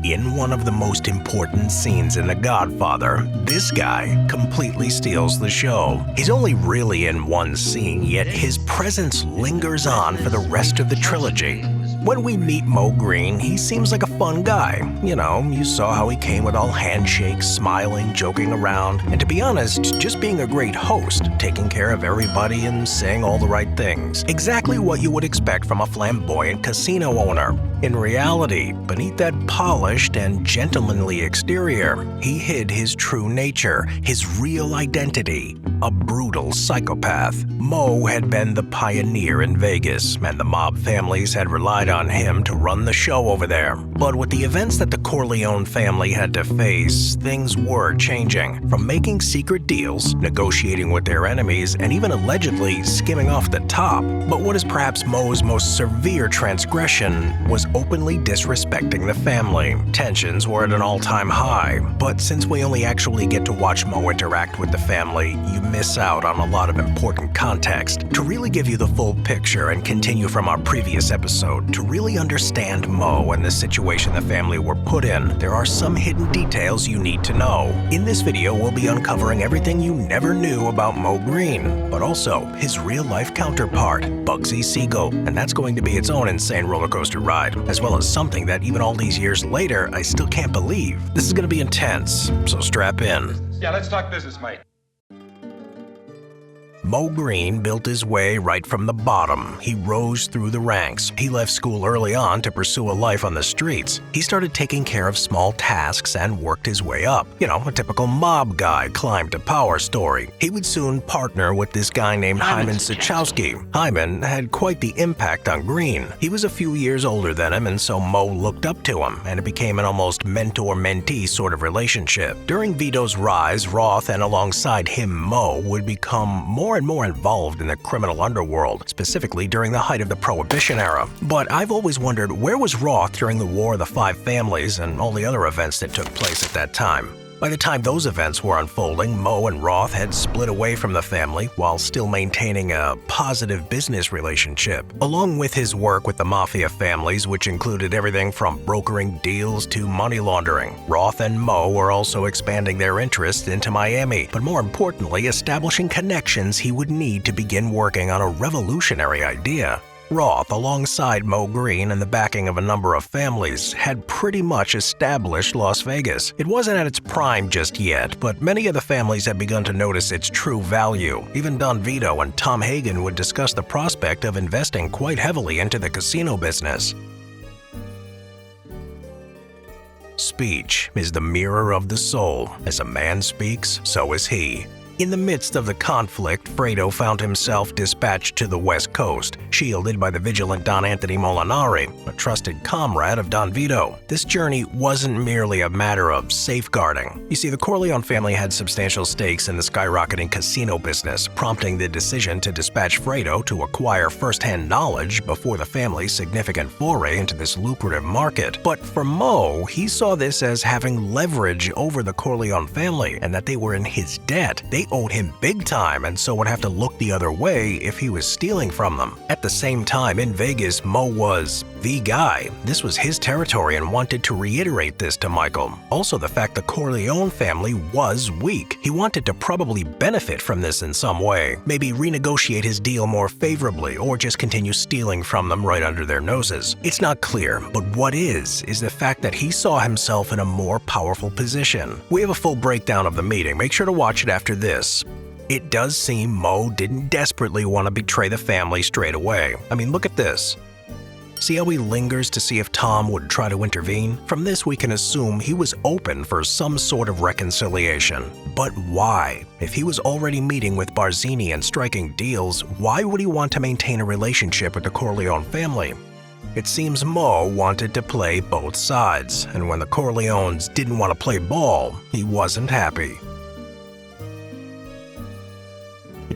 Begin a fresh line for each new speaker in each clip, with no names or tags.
In one of the most important scenes in The Godfather, this guy completely steals the show. He's only really in one scene, yet his presence lingers on for the rest of the trilogy. When we meet Moe Greene, he seems like a fun guy. You know, you saw how he came with all handshakes, smiling, joking around, and to be honest, just being a great host, taking care of everybody and saying all the right things. Exactly what you would expect from a flamboyant casino owner. In reality, beneath that polished and gentlemanly exterior, he hid his true nature, his real identity, a brutal psychopath. Moe had been the pioneer in Vegas, and the mob families had relied on him to run the show over there. But with the events that the Corleone family had to face, things were changing. From making secret deals, negotiating with their enemies, and even allegedly skimming off the top. But what is perhaps Moe's most severe transgression was openly disrespecting the family. Tensions were at an all-time high, but since we only actually get to watch Moe interact with the family, you miss out on a lot of important context. To really give you the full picture and continue from our previous episode, to really understand Moe and the situation the family were put in, there are some hidden details you need to know. In this video, we'll be uncovering everything you never knew about Moe Greene, but also his real-life counterpart, Bugsy Siegel, and that's going to be its own insane roller coaster ride, as well as something that even all these years later, I still can't believe. This is going to be intense, so strap in.
Yeah, let's talk business, mate.
Moe Greene built his way right from the bottom. He rose through the ranks. He left school early on to pursue a life on the streets. He started taking care of small tasks and worked his way up. You know, a typical mob guy climbed to power story. He would soon partner with this guy named Hyman Sachowski. Hyman had quite the impact on Greene. He was a few years older than him, and so Moe looked up to him, and it became an almost mentor-mentee sort of relationship. During Vito's rise, Roth and alongside him Moe would become more and more involved in the criminal underworld, specifically during the height of the Prohibition era. But I've always wondered, where was Roth during the War of the Five Families and all the other events that took place at that time? By the time those events were unfolding, Moe and Roth had split away from the family while still maintaining a positive business relationship. Along with his work with the Mafia families, which included everything from brokering deals to money laundering, Roth and Moe were also expanding their interests into Miami, but more importantly, establishing connections he would need to begin working on a revolutionary idea. Roth, alongside Moe Greene and the backing of a number of families, had pretty much established Las Vegas. It wasn't at its prime just yet, but many of the families had begun to notice its true value. Even Don Vito and Tom Hagen would discuss the prospect of investing quite heavily into the casino business. Speech is the mirror of the soul. As a man speaks, so is he. In the midst of the conflict, Fredo found himself dispatched to the West Coast, shielded by the vigilant Don Anthony Molinari, a trusted comrade of Don Vito. This journey wasn't merely a matter of safeguarding. You see, the Corleone family had substantial stakes in the skyrocketing casino business, prompting the decision to dispatch Fredo to acquire first-hand knowledge before the family's significant foray into this lucrative market. But for Moe, he saw this as having leverage over the Corleone family and that they were in his debt. They owed him big time and so would have to look the other way if he was stealing from them. At the same time, in Vegas, Moe was the guy. This was his territory and wanted to reiterate this to Michael. Also, the fact the Corleone family was weak. He wanted to probably benefit from this in some way. Maybe renegotiate his deal more favorably or just continue stealing from them right under their noses. It's not clear, but what is the fact that he saw himself in a more powerful position. We have a full breakdown of the meeting. Make sure to watch it after this. It does seem Moe didn't desperately want to betray the family straight away. I mean, look at this. See how he lingers to see if Tom would try to intervene? From this, we can assume he was open for some sort of reconciliation. But why? If he was already meeting with Barzini and striking deals, why would he want to maintain a relationship with the Corleone family? It seems Moe wanted to play both sides, and when the Corleones didn't want to play ball, he wasn't happy.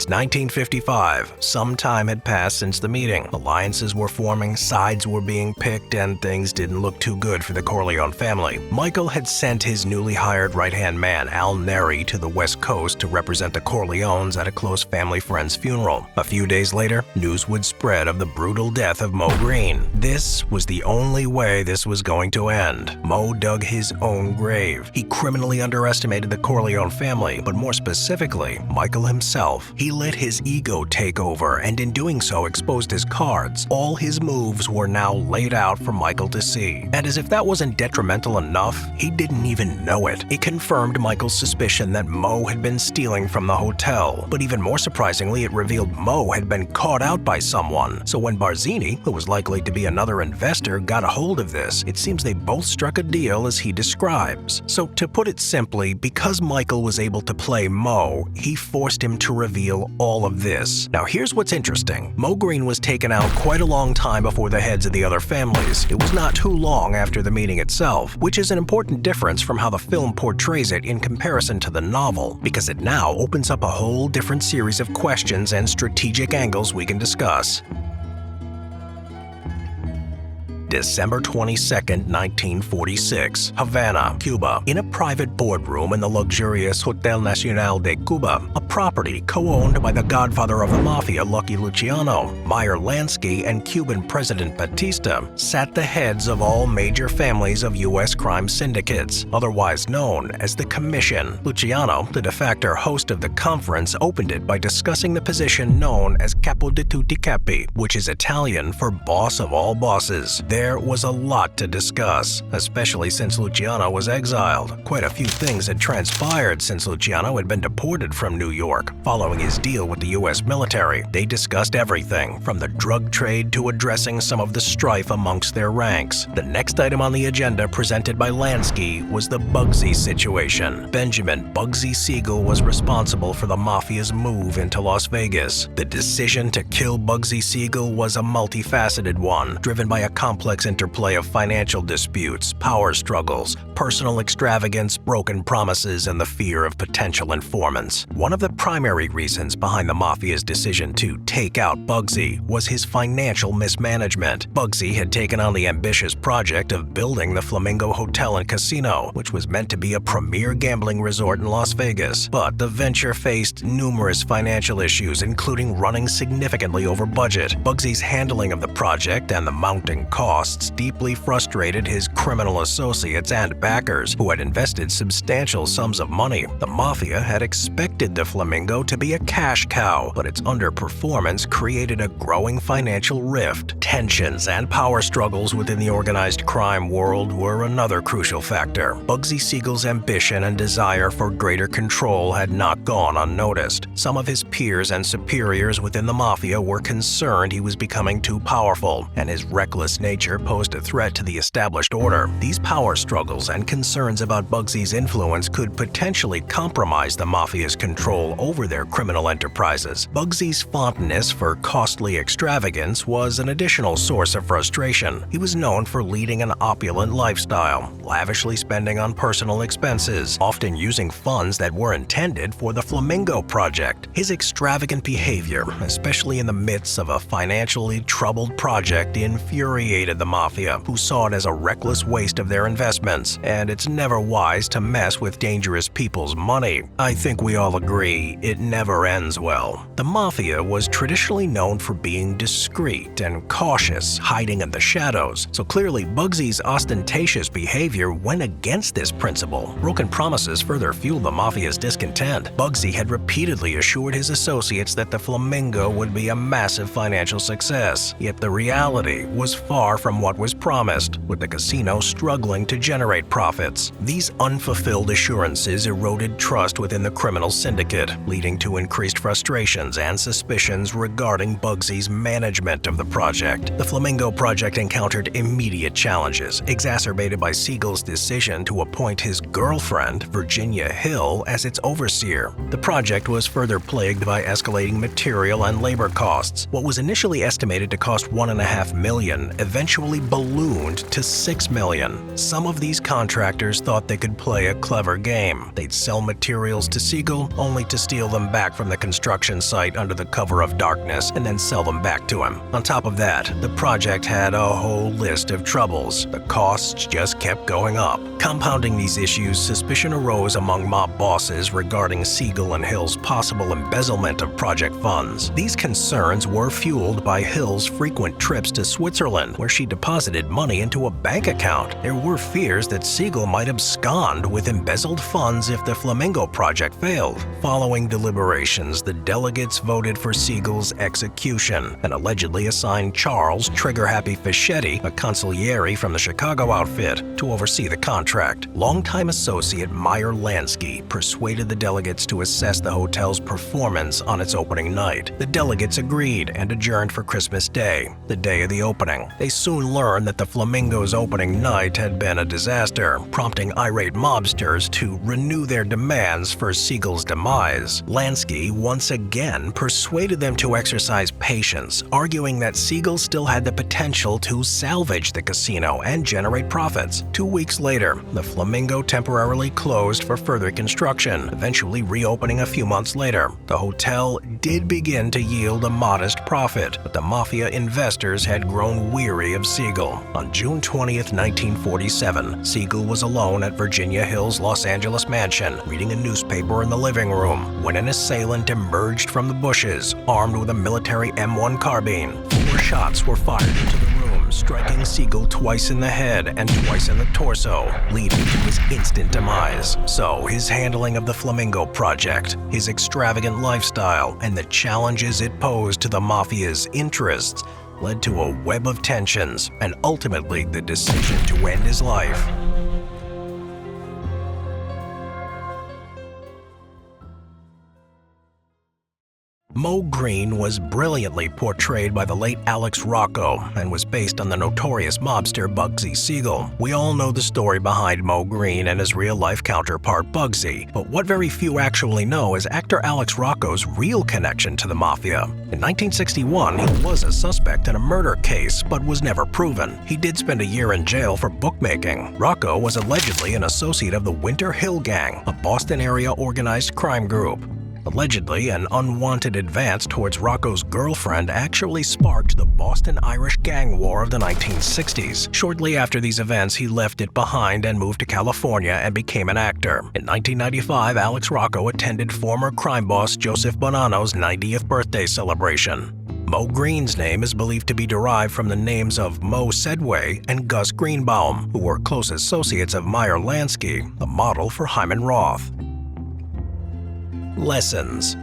It's 1955. Some time had passed since the meeting. Alliances were forming, sides were being picked, and things didn't look too good for the Corleone family. Michael had sent his newly hired right-hand man, Al Neri, to the West Coast to represent the Corleones at a close family friend's funeral. A few days later, news would spread of the brutal death of Moe Greene. This was the only way this was going to end. Moe dug his own grave. He criminally underestimated the Corleone family, but more specifically, Michael himself. He let his ego take over, and in doing so exposed his cards. All his moves were now laid out for Michael to see. And as if that wasn't detrimental enough, he didn't even know it. It confirmed Michael's suspicion that Moe had been stealing from the hotel. But even more surprisingly, it revealed Moe had been caught out by someone. So when Barzini, who was likely to be another investor, got a hold of this, it seems they both struck a deal as he describes. So to put it simply, because Michael was able to play Moe, he forced him to reveal all of this. Now here's what's interesting. Moe Greene was taken out quite a long time before the heads of the other families. It was not too long after the meeting itself, which is an important difference from how the film portrays it in comparison to the novel, because it now opens up a whole different series of questions and strategic angles we can discuss. December 22, 1946, Havana, Cuba. In a private boardroom in the luxurious Hotel Nacional de Cuba, a property co-owned by the godfather of the Mafia, Lucky Luciano, Meyer Lansky, and Cuban President Batista, sat the heads of all major families of U.S. crime syndicates, otherwise known as the Commission. Luciano, the de facto host of the conference, opened it by discussing the position known as Capo di tutti capi, which is Italian for boss of all bosses. There was a lot to discuss, especially since Luciano was exiled. Quite a few things had transpired since Luciano had been deported from New York following his deal with the U.S. military. They discussed everything, from the drug trade to addressing some of the strife amongst their ranks. The next item on the agenda, presented by Lansky, was the Bugsy situation. Benjamin Bugsy Siegel was responsible for the Mafia's move into Las Vegas. The decision to kill Bugsy Siegel was a multifaceted one, driven by a complex interplay of financial disputes, power struggles, personal extravagance, broken promises, and the fear of potential informants. One of the primary reasons behind the Mafia's decision to take out Bugsy was his financial mismanagement. Bugsy had taken on the ambitious project of building the Flamingo Hotel and Casino, which was meant to be a premier gambling resort in Las Vegas. But the venture faced numerous financial issues, including running significantly over budget. Bugsy's handling of the project and the mounting costs deeply frustrated his criminal associates and backers, who had invested substantial sums of money. The Mafia had expected the Flamingo to be a cash cow, but its underperformance created a growing financial rift. Tensions and power struggles within the organized crime world were another crucial factor. Bugsy Siegel's ambition and desire for greater control had not gone unnoticed. Some of his peers and superiors within the Mafia were concerned he was becoming too powerful, and his reckless nature posed a threat to the established order. These power struggles and concerns about Bugsy's influence could potentially compromise the Mafia's control over their criminal enterprises. Bugsy's fondness for costly extravagance was an additional source of frustration. He was known for leading an opulent lifestyle, lavishly spending on personal expenses, often using funds that were intended for the Flamingo project. His extravagant behavior, especially in the midst of a financially troubled project, infuriated the Mafia, who saw it as a reckless waste of their investments, and it's never wise to mess with dangerous people's money. I think we all agree it never ends well. The Mafia was traditionally known for being discreet and cautious, hiding in the shadows, so clearly Bugsy's ostentatious behavior went against this principle. Broken promises further fueled the Mafia's discontent. Bugsy had repeatedly assured his associates that the Flamingo would be a massive financial success, yet the reality was far from what was promised, with the casino struggling to generate profits. These unfulfilled assurances eroded trust within the criminal syndicate, leading to increased frustrations and suspicions regarding Bugsy's management of the project. The Flamingo project encountered immediate challenges, exacerbated by Siegel's decision to appoint his girlfriend, Virginia Hill, as its overseer. The project was further plagued by escalating material and labor costs. What was initially estimated to cost $1.5 million eventually eventually ballooned to $6 million. Some of these contractors thought they could play a clever game. They'd sell materials to Siegel only to steal them back from the construction site under the cover of darkness and then sell them back to him. On top of that, the project had a whole list of troubles. The costs just kept going up. Compounding these issues, suspicion arose among mob bosses regarding Siegel and Hill's possible embezzlement of project funds. These concerns were fueled by Hill's frequent trips to Switzerland, where she deposited money into a bank account. There were fears that Siegel might abscond with embezzled funds if the Flamingo project failed. Following deliberations, the delegates voted for Siegel's execution and allegedly assigned Charles "Trigger-Happy" Fischetti, a consigliere from the Chicago outfit, to oversee the contract. Longtime associate Meyer Lansky persuaded the delegates to assess the hotel's performance on its opening night. The delegates agreed and adjourned for Christmas Day, the day of the opening. They soon learned that the Flamingo's opening night had been a disaster, prompting irate mobsters to renew their demands for Siegel's demise. Lansky once again persuaded them to exercise patience, arguing that Siegel still had the potential to salvage the casino and generate profits. 2 weeks later, the Flamingo temporarily closed for further construction, eventually reopening a few months later. The hotel did begin to yield a modest profit, but the Mafia investors had grown weary of Siegel. On June 20th, 1947, Siegel was alone at Virginia Hill's Los Angeles mansion, reading a newspaper in the living room, when an assailant emerged from the bushes, armed with a military M1 carbine. 4 shots were fired into the room, striking Siegel twice in the head and twice in the torso, leading to his instant demise. So, his handling of the Flamingo project, his extravagant lifestyle, and the challenges it posed to the Mafia's interests led to a web of tensions and ultimately the decision to end his life. Moe Greene was brilliantly portrayed by the late Alex Rocco and was based on the notorious mobster Bugsy Siegel. We all know the story behind Moe Greene and his real-life counterpart Bugsy, but what very few actually know is actor Alex Rocco's real connection to the Mafia. In 1961, he was a suspect in a murder case, but was never proven. He did spend a year in jail for bookmaking. Rocco was allegedly an associate of the Winter Hill Gang, a Boston-area organized crime group. Allegedly, an unwanted advance towards Rocco's girlfriend actually sparked the Boston Irish gang war of the 1960s. Shortly after these events, he left it behind and moved to California and became an actor. In 1995, Alex Rocco attended former crime boss Joseph Bonanno's 90th birthday celebration. Moe Greene's name is believed to be derived from the names of Moe Sedway and Gus Greenbaum, who were close associates of Meyer Lansky, the model for Hyman Roth. Lessons.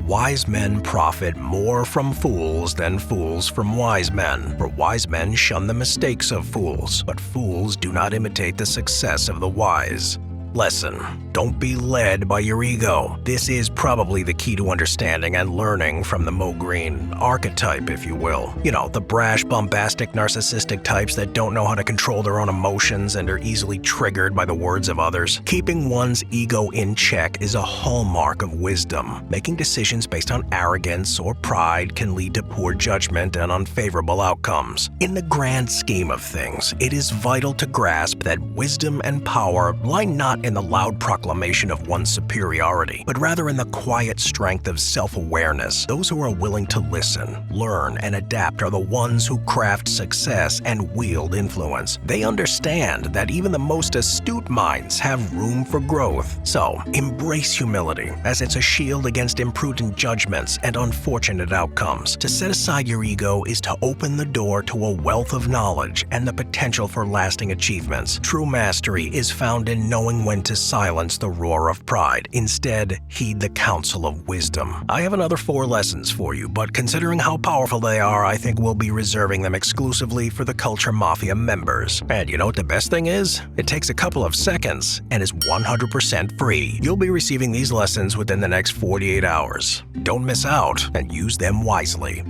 Wise men profit more from fools than fools from wise men. For wise men shun the mistakes of fools, but fools do not imitate the success of the wise. Lesson. Don't be led by your ego. This is probably the key to understanding and learning from the Moe Greene archetype, if you will. You know, the brash, bombastic, narcissistic types that don't know how to control their own emotions and are easily triggered by the words of others. Keeping one's ego in check is a hallmark of wisdom. Making decisions based on arrogance or pride can lead to poor judgment and unfavorable outcomes. In the grand scheme of things, it is vital to grasp that wisdom and power lie not in the loud proclamation of one's superiority, but rather in the quiet strength of self-awareness. Those who are willing to listen, learn, and adapt are the ones who craft success and wield influence. They understand that even the most astute minds have room for growth. So, embrace humility, as it's a shield against imprudent judgments and unfortunate outcomes. To set aside your ego is to open the door to a wealth of knowledge and the potential for lasting achievements. True mastery is found in knowing when to silence the roar of pride. Instead, heed the counsel of wisdom. I have another 4 lessons for you, but considering how powerful they are, I think we'll be reserving them exclusively for the Culture Mafia members. And you know what the best thing is? It takes a couple of seconds and is 100% free. You'll be receiving these lessons within the next 48 hours. Don't miss out and use them wisely.